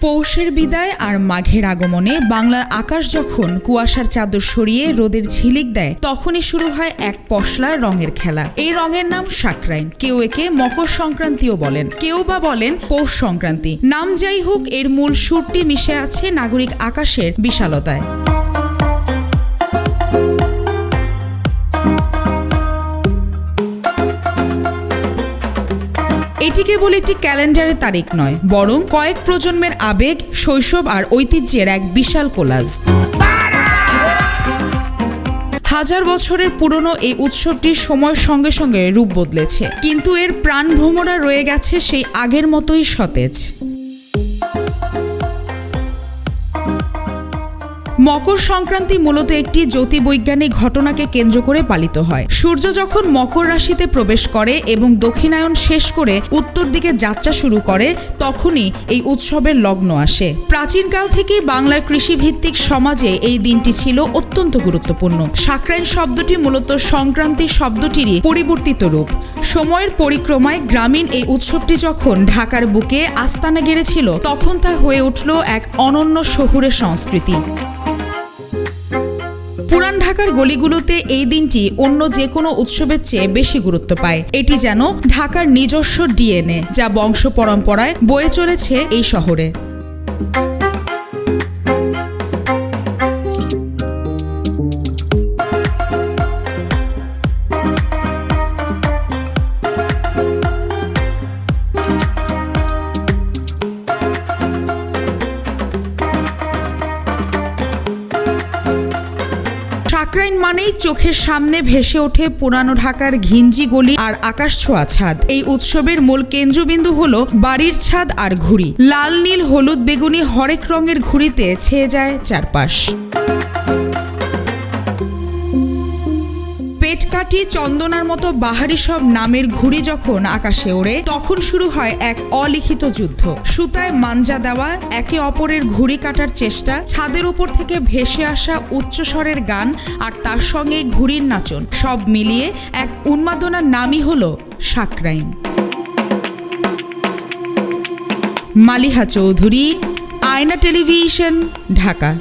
পৌষের বিদায় আর মাঘের আগমনে বাংলার আকাশ যখন কুয়াশার চাদর সরিয়ে রোদের ঝিলিক দেয়, তখনই শুরু হয় এক পশলার রঙের খেলা। এই রঙের নাম সাকরাইন। কেউ একে মকর সংক্রান্তিও বলেন, কেউ বা বলেন পৌষ সংক্রান্তি। নাম যাই হোক, এর মূল সুরটি মিশে আছে নাগরিক আকাশের বিশালতায়। এটি কেবল একটি ক্যালেন্ডারের তারিখ নয়, বরং কয়েক প্রজন্মের আবেগ, শৈশব আর ঐতিহ্যের এক বিশাল কোলাজ। হাজার বছরের পুরনো এই উৎসবটির সময়ের সঙ্গে সঙ্গে রূপ বদলেছে, কিন্তু এর প্রাণভ্রমরা রয়ে গেছে সেই আগের মতোই সতেজ। মকর সংক্রান্তি মূলত একটি জ্যোতির্বৈজ্ঞানিক ঘটনাকে কেন্দ্র করে পালিত হয়। সূর্য যখন মকর রাশিতে প্রবেশ করে এবং দক্ষিণায়ন শেষ করে উত্তর দিকে যাত্রা শুরু করে, তখনই এই উৎসবের লগ্ন আসে। প্রাচীনকাল থেকেই বাংলার কৃষিভিত্তিক সমাজে এই দিনটি ছিল অত্যন্ত গুরুত্বপূর্ণ। সাকরাইন শব্দটি মূলত সংক্রান্তি শব্দটিরই পরিবর্তিত রূপ। সময়ের পরিক্রমায় গ্রামীণ এই উৎসবটি যখন ঢাকার বুকে আস্তানা গেড়েছিল, তখন তা হয়ে উঠল এক অনন্য শহুরে সংস্কৃতি। পুরান ঢাকার গলিগুলোতে এই দিনটি অন্য যে কোনো উৎসবের চেয়ে বেশি গুরুত্ব পায়। এটি যেন ঢাকার নিজস্ব ডিএনএ, যা বংশ পরম্পরায় বয়ে চলেছে এই শহরে। সাকরাইন মানেই চোখের সামনে ভেসে ওঠে পুরানো ঢাকার ঘিঞ্জি গলি আর আকাশ ছোঁয়া ছাদ। এই উৎসবের মূল কেন্দ্রবিন্দু হলো বাড়ির ছাদ আর ঘুড়ি। লাল, নীল, হলুদ, বেগুনি হরেক রঙের ঘুড়িতে ছেয়ে যায় চারপাশ। পেটকাঠি, চন্দনার মতো বাহারি সব নামের ঘুড়ি যখন আকাশে ওড়ে, তখন শুরু হয় এক অলিখিত যুদ্ধ। সুতায় মাঞ্জা দেওয়া, একে অপরের ঘুড়ি কাটার চেষ্টা, ছাদের উপর থেকে ভেসে আসা উচ্চস্বরের গান আর তার সঙ্গে ঘুড়ির নাচন, সব মিলিয়ে এক উন্মাদনার নামই হলো সাকরাইন। মালিহা চৌধুরী, আয়না টেলিভিশন, ঢাকা।